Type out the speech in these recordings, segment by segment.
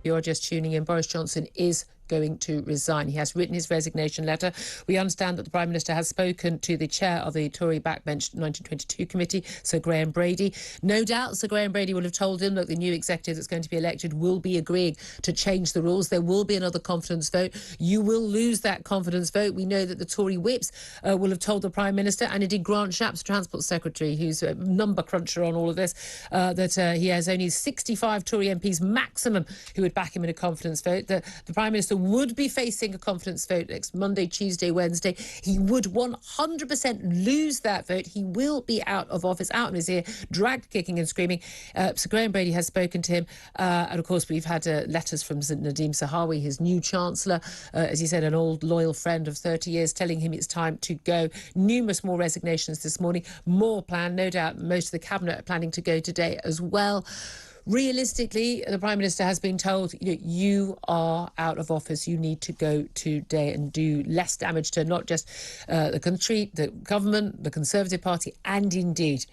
you're just tuning in, Boris Johnson is going to resign. He has written his resignation letter. We understand that the Prime Minister has spoken to the chair of the Tory backbench 1922 committee, Sir Graham Brady. No doubt Sir Graham Brady will have told him that the new executive that's going to be elected will be agreeing to change the rules. There will be another confidence vote. You will lose that confidence vote. We know that the Tory whips will have told the Prime Minister, and indeed Grant Shapps, Transport Secretary, who's a number cruncher on all of this, that he has only 65 Tory MPs maximum who would back him in a confidence vote. The Prime Minister would be facing a confidence vote next Monday, Tuesday, Wednesday. He would 100% lose that vote. He will be out of office, out in his ear, dragged kicking and screaming. Sir Graham Brady has spoken to him. And of course, we've had letters from Nadeem Zahawi, his new Chancellor, as he said, an old loyal friend of 30 years, telling him it's time to go. Numerous more resignations this morning, more planned. No doubt most of the Cabinet are planning to go today as well. Realistically, the Prime Minister has been told, you are out of office. You need to go today and do less damage to not just the country, the government, the Conservative Party, and indeed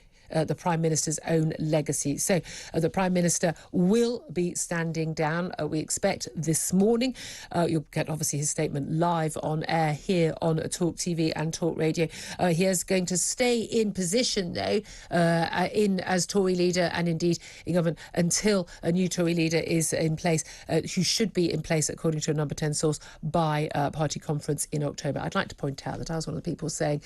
the Prime Minister's own legacy. So the Prime Minister will be standing down, we expect, this morning. You'll get, obviously, his statement live on air here on talkTV and talkradio. He is going to stay in position, though, as Tory leader and indeed in government until a new Tory leader is in place, who should be in place, according to a Number 10 source, by party conference in October. I'd like to point out that I was one of the people saying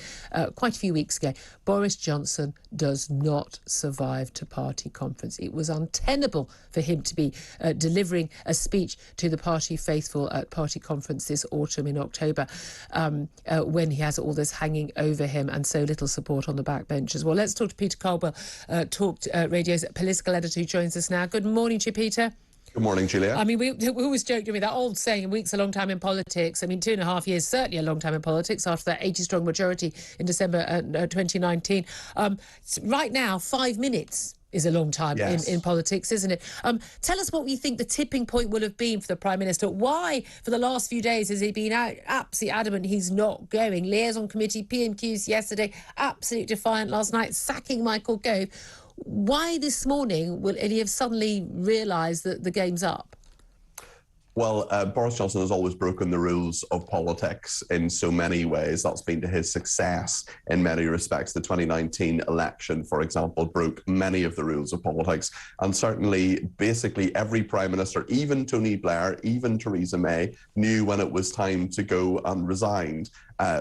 quite a few weeks ago, Boris Johnson does not survive to party conference. It was untenable for him to be delivering a speech to the party faithful at party conference this autumn in October, when he has all this hanging over him and so little support on the backbench as well. Let's talk to Peter Caldwell, talkradio's political editor, who joins us now. Good morning to you, Peter. Good morning, Julia. I mean, we always joke, that old saying, a week's a long time in politics. I mean, 2.5 years, certainly a long time in politics after that 80-strong majority in December 2019. Right now, 5 minutes is a long time in politics, isn't it? Tell us what you think the tipping point will have been for the Prime Minister. Why, for the last few days, has he been absolutely adamant he's not going? Liaison Committee, PMQs yesterday, absolutely defiant last night, sacking Michael Gove. Why this morning will he have suddenly realised that the game's up? Well, Boris Johnson has always broken the rules of politics in so many ways. That's been to his success in many respects. The 2019 election, for example, broke many of the rules of politics. And certainly, basically, every Prime Minister, even Tony Blair, even Theresa May, knew when it was time to go and resigned.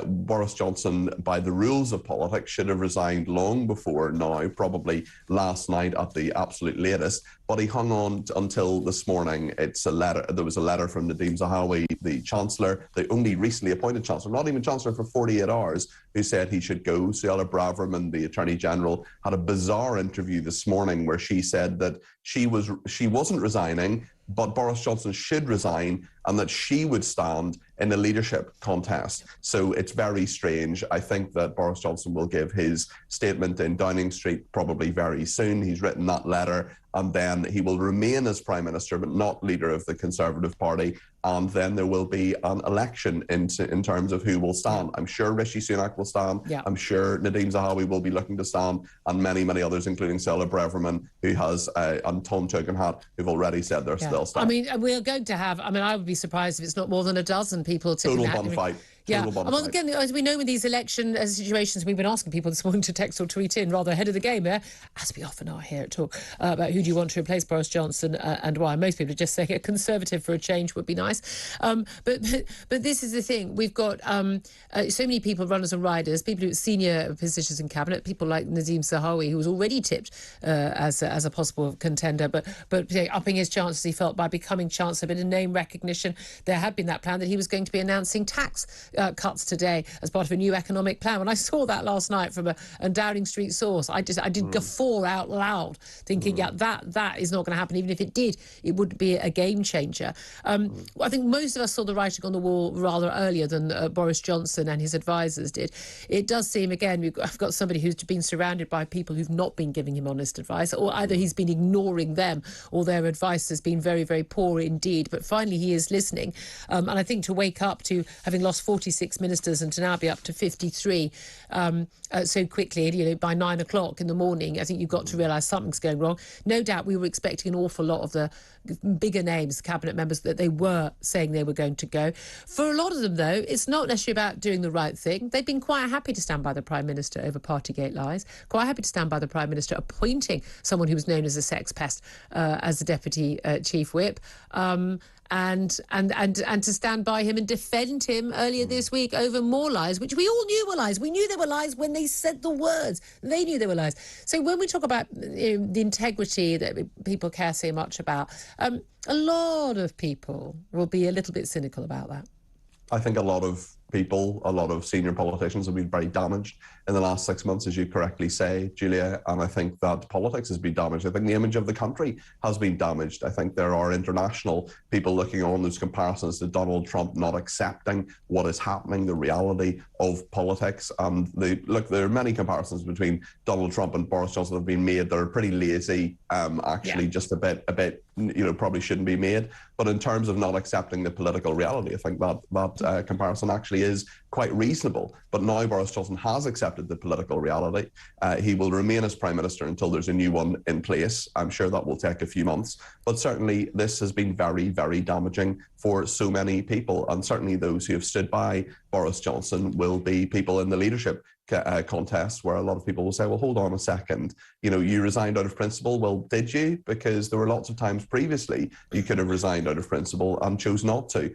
Boris Johnson, by the rules of politics, should have resigned long before now, probably last night at the absolute latest. But he hung on until this morning. It's a letter. There was a letter from Nadeem Zahawi, the Chancellor, the only recently appointed Chancellor, not even Chancellor for 48 hours, who said he should go. Suella Braverman, the Attorney General, had a bizarre interview this morning where she said that she wasn't resigning, but Boris Johnson should resign and that she would stand in a leadership contest. So it's very strange. I think that Boris Johnson will give his statement in Downing Street probably very soon. He's written that letter, and then he will remain as Prime Minister, but not leader of the Conservative Party. And then there will be an election in terms of who will stand. I'm sure Rishi Sunak will stand. Yeah. I'm sure Nadeem Zahawi will be looking to stand, and many, many others, including Suella Braverman, who has, and Tom Tugendhat, who've already said they're still standing. I mean, we're going to have, I would be surprised if it's not more than a dozen people tipping Total bun fight. Yeah, well, again, as we know in these election situations, we've been asking people this morning to text or tweet in rather ahead of the game, as we often are here at Talk, about who do you want to replace Boris Johnson and why. Most people are just saying a Conservative for a change would be nice. But this is the thing. We've got so many people, runners and riders, people who are senior positions in Cabinet, people like Nadeem Zahawi, who was already tipped as a possible contender, but upping his chances, he felt, by becoming Chancellor. But in name recognition, there had been that plan that he was going to be announcing tax cuts today as part of a new economic plan. When I saw that last night from a Downing Street source, I did guffaw out loud, thinking, that is not going to happen. Even if it did, it would be a game changer. I think most of us saw the writing on the wall rather earlier than Boris Johnson and his advisors did. It does seem, again, I've got somebody who's been surrounded by people who've not been giving him honest advice, or either he's been ignoring them or their advice has been very, very poor indeed. But finally, he is listening. And I think to wake up to having lost 40 46 ministers and to now be up to 53 so quickly, you know, by 9 o'clock in the morning, I think you've got to realise something's going wrong. No doubt we were expecting an awful lot of the bigger names, cabinet members, that they were saying they were going to go. For a lot of them, though, it's not necessarily about doing the right thing. They've been quite happy to stand by the Prime Minister over Partygate lies, quite happy to stand by the Prime Minister appointing someone who was known as a sex pest as the Deputy Chief Whip. And to stand by him and defend him earlier this week over more lies, which we all knew were lies. We knew they were lies when they said the words. They knew they were lies. So when we talk about the integrity that people care so much about, a lot of people will be a little bit cynical about that. I think a lot of people, a lot of senior politicians have been very damaged in the last 6 months, as you correctly say, Julia, and I think that politics has been damaged. I think the image of the country has been damaged. I think there are international people looking on those comparisons to Donald Trump not accepting what is happening, the reality of politics. And there are many comparisons between Donald Trump and Boris Johnson that have been made that are pretty lazy, just a bit, you know, probably shouldn't be made. But in terms of not accepting the political reality, I think that comparison actually is quite reasonable. But now Boris Johnson has accepted the political reality. He will remain as Prime Minister until there's a new one in place. I'm sure that will take a few months. But certainly this has been very, very damaging for so many people. And certainly those who have stood by Boris Johnson will be people in the leadership contest where a lot of people will say, well, hold on a second, you know, you resigned out of principle. Well, did you? Because there were lots of times previously you could have resigned out of principle and chose not to.